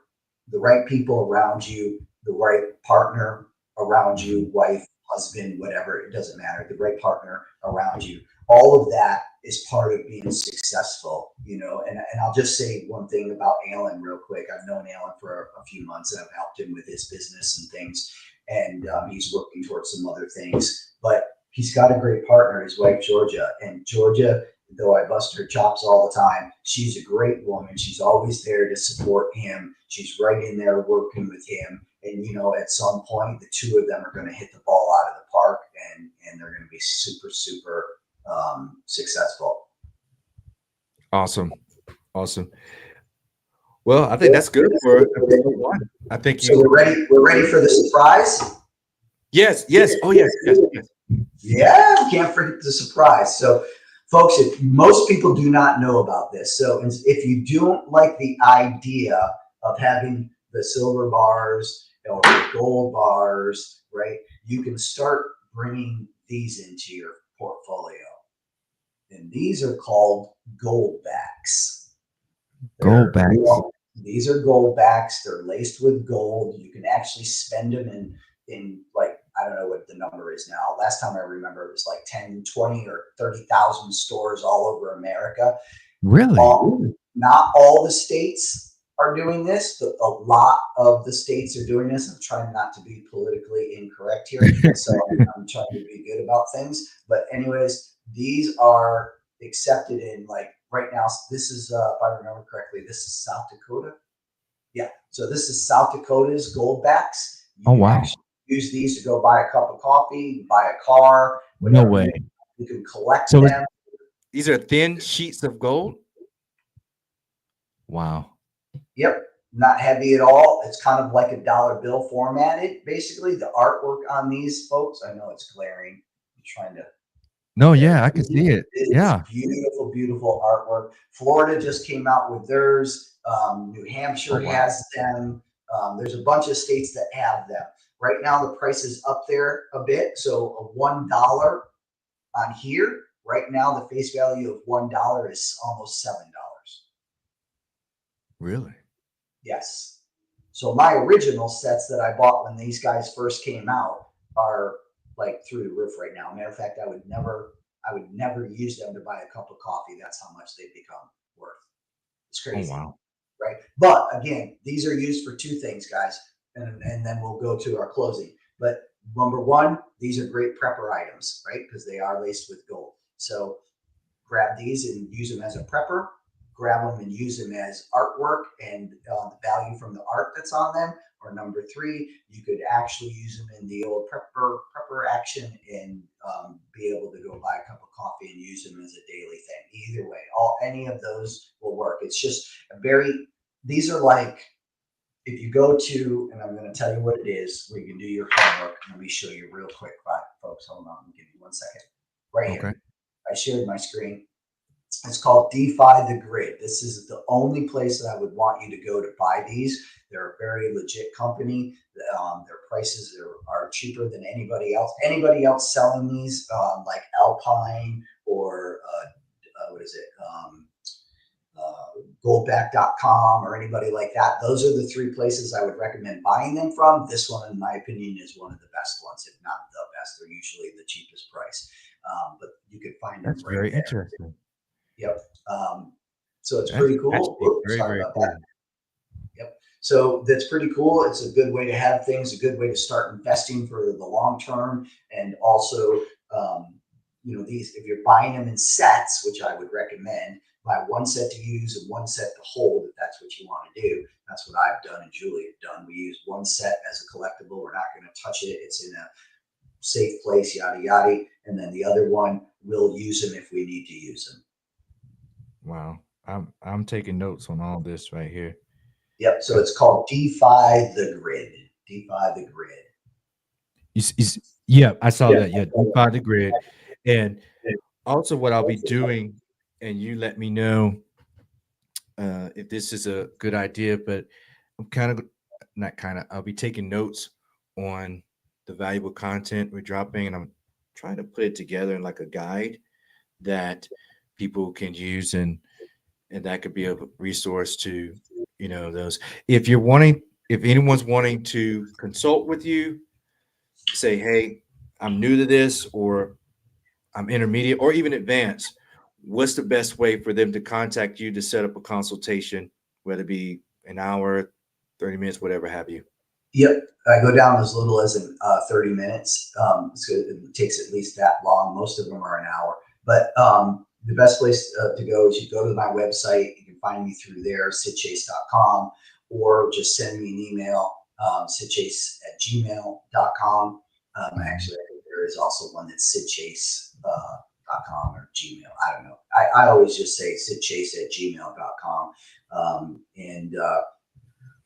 the right people around you, the right partner around you, wife, husband, whatever, it doesn't matter, the right partner around you. All of that is part of being successful, and I'll just say one thing about Alan real quick. I've known Alan for a few months, and I've helped him with his business and things, and he's working towards some other things, but he's got a great partner, his wife, Georgia. And Georgia, though I bust her chops all the time, she's a great woman. She's always there to support him. She's right in there working with him. And, at some point, the two of them are going to hit the ball out of the park, and they're going to be super, super successful. Awesome. Well, I think that's good for episode 1. I think so. We're ready for the surprise. Yes. Oh, yes. Yeah, can't forget the surprise. So, folks, if most people do not know about this, so if you don't like the idea of having the silver bars or the gold bars, right, you can start bringing these into your portfolio. And these are called Goldbacks. Goldbacks. These are Goldbacks. They're laced with gold. You can actually spend them in like, I don't know what the number is now. Last time I remember, it was like 10, 20, or 30,000 stores all over America. Really? Not all the states are doing this, but a lot of the states are doing this. I'm trying not to be politically incorrect here, so I'm trying to be good about things. But anyways, these are accepted in, like, right now, this is, if I remember correctly, this is South Dakota. Yeah, so this is South Dakota's Goldbacks. Oh, wow. Use these to go buy a cup of coffee, buy a car, No way. You can collect So them. These are thin sheets of gold. Wow. Yep, not heavy at all. It's kind of like a dollar bill formatted, basically. The artwork on these, folks, I know it's glaring. I'm trying to. No, yeah, I can see it. Yeah. Beautiful, beautiful artwork. Florida just came out with theirs. New Hampshire has them. There's a bunch of states that have them. Right now, the price is up there a bit. So a $1 on here, right now, the face value of $1 is almost $7. Really? Yes. So my original sets that I bought when these guys first came out are like through the roof right now. Matter of fact, I would never use them to buy a cup of coffee. That's how much they become worth. It's crazy. Oh, wow. Right. But again, these are used for two things, guys. And then we'll go to our closing. But number one, these are great prepper items, right? Because they are laced with gold. So grab these and use them as a prepper. Grab them and use them as artwork and the value from the art that's on them. Or number three, you could actually use them in the old prepper action and be able to go buy a cup of coffee and use them as a daily thing. Either way, any of those will work. It's just these are like, if you go to, and I'm going to tell you what it is, where you can do your homework. Let me show you real quick, folks. Hold on, give me 1 second. Right here. I shared my screen. It's called DeFi the Grid. This is the only place that I would want you to go to buy these. They're a very legit company. Their prices are cheaper than anybody else. Anybody else selling these, like Alpine or what is it? Goldback.com or anybody like that. Those are the three places I would recommend buying them from. This one, in my opinion, is one of the best ones, if not the best. They're usually the cheapest price, but you could find them. That's right very there. Interesting. Yep. So it's pretty cool. Very cool. Yep. So that's pretty cool. It's a good way to have things, a good way to start investing for the long term. And also, these, if you're buying them in sets, which I would recommend, buy one set to use and one set to hold, if that's what you want to do. That's what I've done and Julie have done. We use one set as a collectible. We're not going to touch it. It's in a safe place, yada, yada. And then the other one, we'll use them if we need to use them. Wow. I'm taking notes on all this right here. Yep. So it's called DeFi the Grid. DeFi the Grid. Yeah, I saw that. Yeah, DeFi the Grid. And also what I'll be doing, and you let me know if this is a good idea, but I'll be taking notes on the valuable content we're dropping, and I'm trying to put it together in like a guide that people can use, and that could be a resource to, those. If anyone's wanting to consult with you, say, hey, I'm new to this, or I'm intermediate, or even advanced, what's the best way for them to contact you to set up a consultation, whether it be an hour, 30 minutes, whatever have you? Yep. I go down as little as 30 minutes. So it takes at least that long. Most of them are an hour. But the best place to go is you go to my website. You can find me through there, sydchase.com, or just send me an email, sydchase@gmail.com. Actually, I think there is also one that's sydchase.com or Gmail. I don't know. I always just say sydchase@gmail.com. And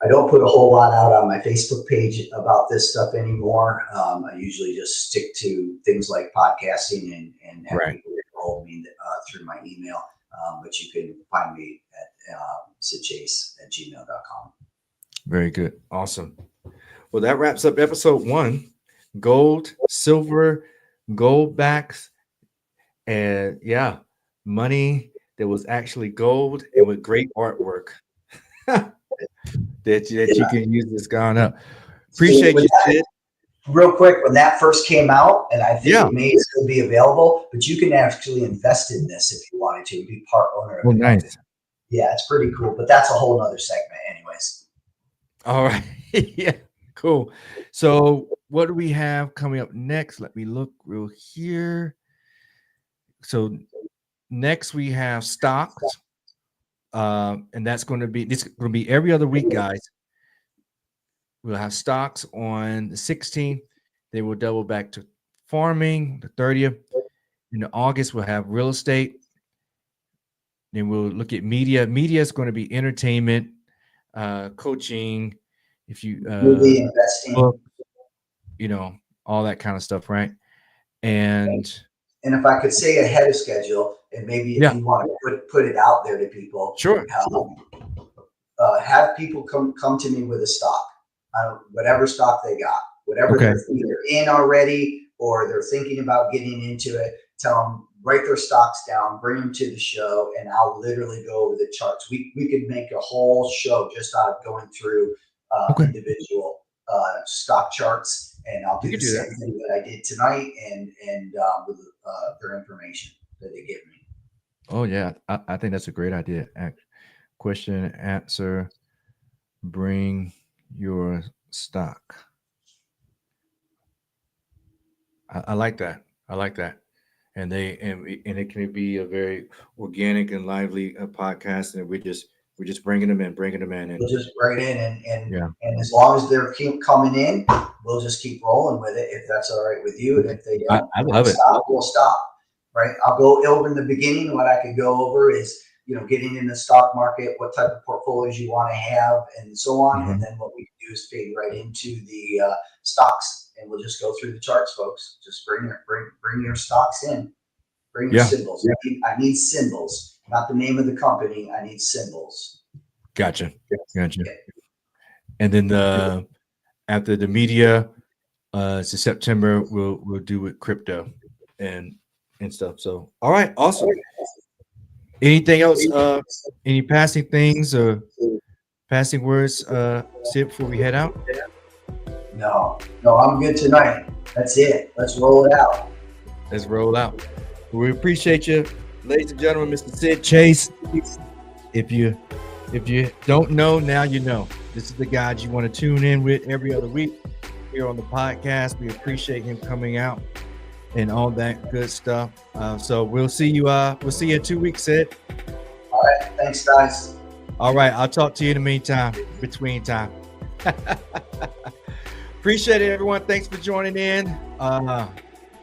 I don't put a whole lot out on my Facebook page about this stuff anymore. I usually just stick to things like podcasting and have people hold me through my email. But you can find me at sydchase@gmail.com. Very good. Awesome. Well, that wraps up episode 1, gold, silver, Goldbacks, and yeah, money that was actually gold and with great artwork that you can use that's gone up. So Appreciate with you, that, Sid. real quick, when that first came out, and I think Yeah. it may still be available, but you can actually invest in this if you wanted to, be part owner of Oh, the company. nice. Yeah, it's pretty cool, but that's a whole nother segment anyways. All right. Yeah, cool. So what do we have coming up next? Let me look real here. So next we have stocks. And that's going to be every other week, guys. We'll have stocks on the 16th. They will double back to farming the 30th. In August, we'll have real estate. Then we'll look at media. Media is going to be entertainment, coaching, if you Movie investing. book, all that kind of stuff, right? And if I could say ahead of schedule, and maybe if you want to put it out there to people, sure, have people come to me with a stock, whatever stock they got, whatever they're either in already or they're thinking about getting into it. Tell them, write their stocks down, bring them to the show, and I'll literally go over the charts. We could make a whole show just out of going through individual stock charts, and I'll do the same thing that I did tonight, and with their information that they give me. Oh yeah, I think that's a great idea. Question, answer, bring your stock. I like that. I like that. And it can be a very organic and lively podcast, and we're just bringing them in, and we'll just write in, and as long as they're keep coming in, we'll just keep rolling with it if that's all right with you. And if they don't, I love it. We'll stop. Right? I'll go over in the beginning. What I could go over is getting in the stock market, what type of portfolios you want to have, and so on. And then what we can do is fade right into the stocks, and we'll just go through the charts, folks. Just bring your stocks in. Bring your symbols. I need symbols, not the name of the company. I need symbols. Gotcha. And then after the media, it's September. We'll do with crypto and stuff. So all right, awesome. Anything else? Any passing things or passing words, Sid, before we head out? No, I'm good tonight. That's it. Let's roll it out. Let's roll out. We appreciate you, ladies and gentlemen, Mr. Syd Chase. If you don't know, now you know. This is the guy you want to tune in with every other week here on the podcast. We appreciate him coming out and all that good stuff. So we'll see you. We'll see you in 2 weeks, Sid. All right. Thanks, guys. All right. I'll talk to you in the meantime, between time. Appreciate it, everyone. Thanks for joining in.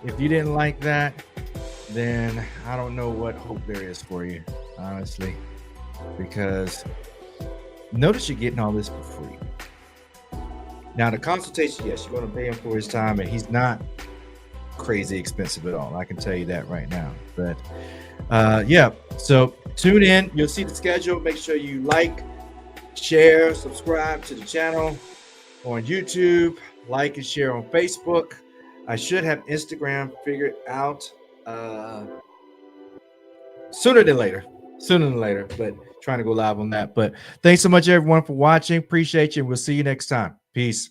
If you didn't like that, then I don't know what hope there is for you, honestly, because notice you're getting all this for free. Now, the consultation, yes, you're going to pay him for his time, and he's not crazy expensive at all. I can tell you that right now. But yeah, so tune in. You'll see the schedule. Make sure you like, share, subscribe to the channel on YouTube, like and share on Facebook. I should have Instagram figured out sooner than later, but trying to go live on that. But thanks so much, everyone, for watching. Appreciate you. And we'll see you next time. Peace.